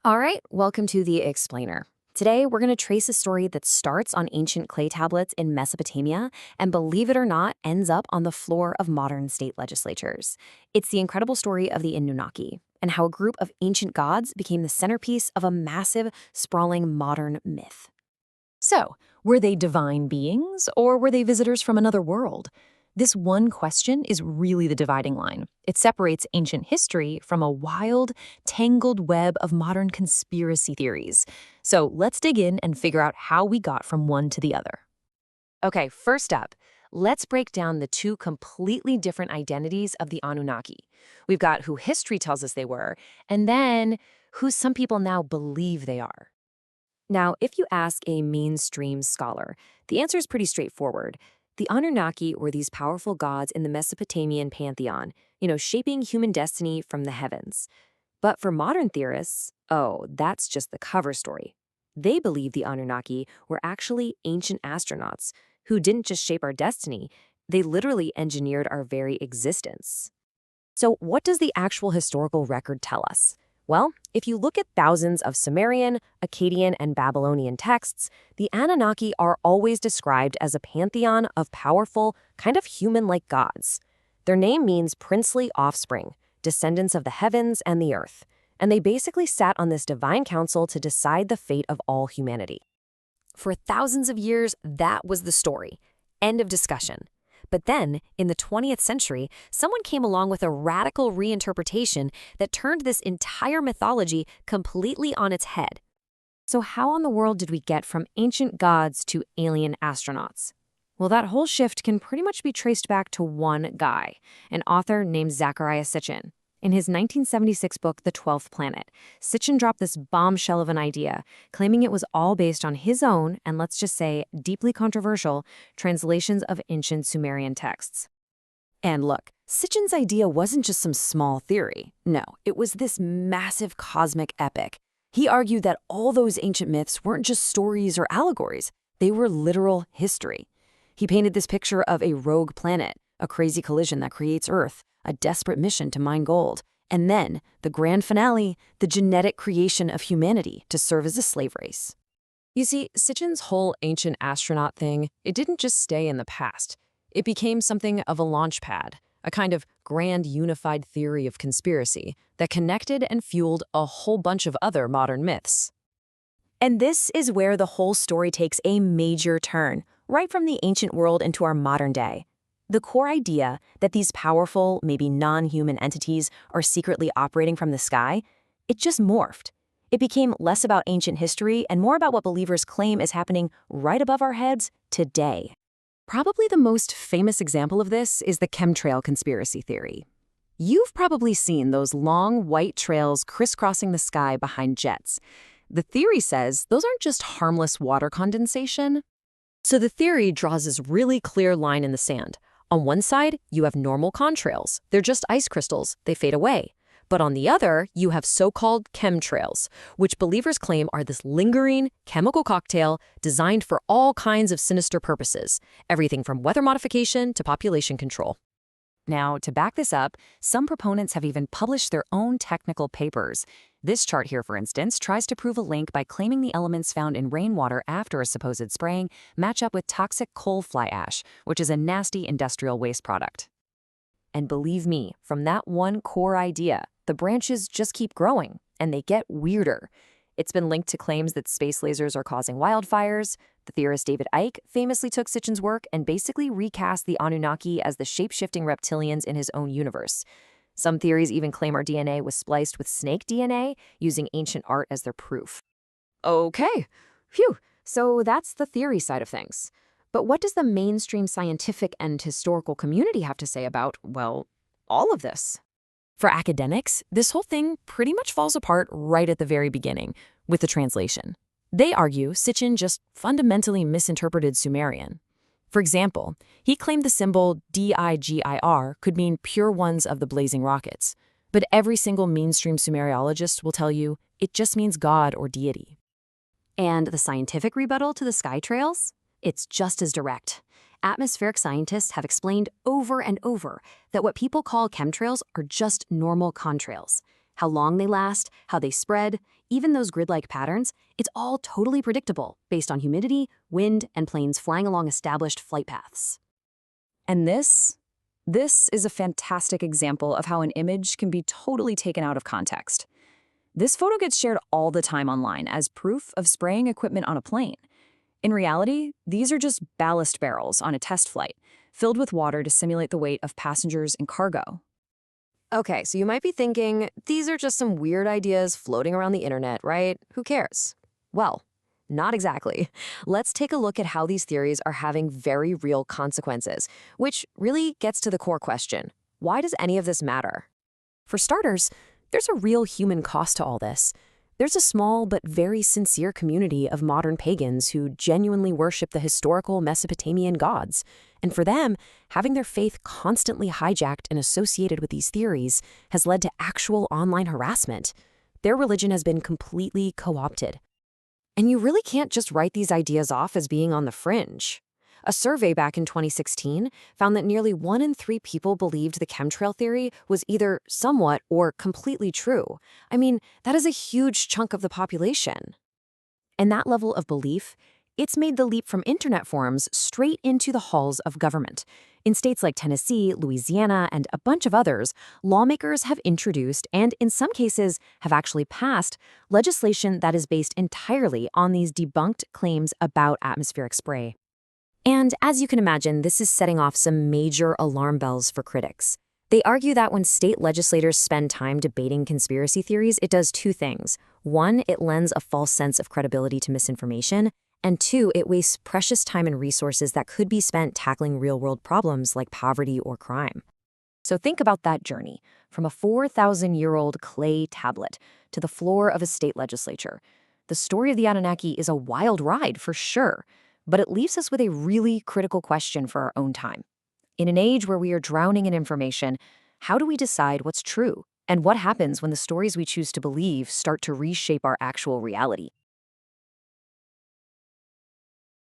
All right, welcome to The Explainer. Today, we're going to trace a story that starts on ancient clay tablets in Mesopotamia and, believe it or not, ends up on the floor of modern state legislatures. It's the incredible story of the Anunnaki and how a group of ancient gods became the centerpiece of a massive, sprawling modern myth. So, were they divine beings, or were they visitors from another world? This one question is really the dividing line. It separates ancient history from a wild, tangled web of modern conspiracy theories. So let's dig in and figure out how we got from one to the other. Okay, first up, let's break down the two completely different identities of the Anunnaki. We've got who history tells us they were, and then who some people now believe they are. Now, if you ask a mainstream scholar, the answer is pretty straightforward. The Anunnaki were these powerful gods in the Mesopotamian pantheon, shaping human destiny from the heavens. But for modern theorists, that's just the cover story. They believe the Anunnaki were actually ancient astronauts who didn't just shape our destiny, they literally engineered our very existence. So what does the actual historical record tell us? Well, if you look at thousands of Sumerian, Akkadian, and Babylonian texts, the Anunnaki are always described as a pantheon of powerful, kind of human-like gods. Their name means princely offspring, descendants of the heavens and the earth, and they basically sat on this divine council to decide the fate of all humanity. For thousands of years, that was the story. End of discussion. But then, in the 20th century, someone came along with a radical reinterpretation that turned this entire mythology completely on its head. So how in the world did we get from ancient gods to alien astronauts? Well, that whole shift can pretty much be traced back to one guy, an author named Zecharia Sitchin. In his 1976 book, The 12th Planet, Sitchin dropped this bombshell of an idea, claiming it was all based on his own, and let's just say deeply controversial, translations of ancient Sumerian texts. And look, Sitchin's idea wasn't just some small theory. No, it was this massive cosmic epic. He argued that all those ancient myths weren't just stories or allegories. They were literal history. He painted this picture of a rogue planet, a crazy collision that creates Earth, a desperate mission to mine gold, and then, the grand finale, the genetic creation of humanity to serve as a slave race. You see, Sitchin's whole ancient astronaut thing, it didn't just stay in the past. It became something of a launch pad, a kind of grand unified theory of conspiracy that connected and fueled a whole bunch of other modern myths. And this is where the whole story takes a major turn, right from the ancient world into our modern day. The core idea that these powerful, maybe non-human entities are secretly operating from the sky, it just morphed. It became less about ancient history and more about what believers claim is happening right above our heads today. Probably the most famous example of this is the chemtrail conspiracy theory. You've probably seen those long white trails crisscrossing the sky behind jets. The theory says those aren't just harmless water condensation. So the theory draws this really clear line in the sand. On one side, you have normal contrails. They're just ice crystals. They fade away. But on the other, you have so-called chemtrails, which believers claim are this lingering chemical cocktail designed for all kinds of sinister purposes, everything from weather modification to population control. Now, to back this up, some proponents have even published their own technical papers. This chart here, for instance, tries to prove a link by claiming the elements found in rainwater after a supposed spraying match up with toxic coal fly ash, which is a nasty industrial waste product. And believe me, from that one core idea, the branches just keep growing, and they get weirder. It's been linked to claims that space lasers are causing wildfires. The theorist David Icke famously took Sitchin's work and basically recast the Anunnaki as the shape-shifting reptilians in his own universe. Some theories even claim our DNA was spliced with snake DNA, using ancient art as their proof. Okay, phew, so that's the theory side of things. But what does the mainstream scientific and historical community have to say about, well, all of this? For academics, this whole thing pretty much falls apart right at the very beginning, with the translation. They argue Sitchin just fundamentally misinterpreted Sumerian. For example, he claimed the symbol DIGIR could mean pure ones of the blazing rockets, but every single mainstream Sumeriologist will tell you it just means God or deity. And the scientific rebuttal to the sky trails? It's just as direct. Atmospheric scientists have explained over and over that what people call chemtrails are just normal contrails. How long they last, how they spread, Even those grid-like patterns, it's all totally predictable based on humidity, wind, and planes flying along established flight paths. And this is a fantastic example of how an image can be totally taken out of context. This photo gets shared all the time online as proof of spraying equipment on a plane. In reality, these are just ballast barrels on a test flight, filled with water to simulate the weight of passengers and cargo. Okay, so you might be thinking, these are just some weird ideas floating around the internet, right? Who cares? Well, not exactly. Let's take a look at how these theories are having very real consequences, which really gets to the core question. Why does any of this matter? For starters, there's a real human cost to all this. There's a small but very sincere community of modern pagans who genuinely worship the historical Mesopotamian gods. And for them, having their faith constantly hijacked and associated with these theories has led to actual online harassment. Their religion has been completely co-opted. And you really can't just write these ideas off as being on the fringe. A survey back in 2016 found that nearly 1 in 3 people believed the chemtrail theory was either somewhat or completely true. I mean, that is a huge chunk of the population. And that level of belief, it's made the leap from internet forums straight into the halls of government. In states like Tennessee, Louisiana, and a bunch of others, lawmakers have introduced, and in some cases have actually passed, legislation that is based entirely on these debunked claims about atmospheric spray. And as you can imagine, this is setting off some major alarm bells for critics. They argue that when state legislators spend time debating conspiracy theories, it does 2 things. 1, it lends a false sense of credibility to misinformation, and 2, it wastes precious time and resources that could be spent tackling real-world problems like poverty or crime. So think about that journey, from a 4,000-year-old clay tablet to the floor of a state legislature. The story of the Anunnaki is a wild ride, for sure, but it leaves us with a really critical question for our own time. In an age where we are drowning in information, how do we decide what's true? And what happens when the stories we choose to believe start to reshape our actual reality?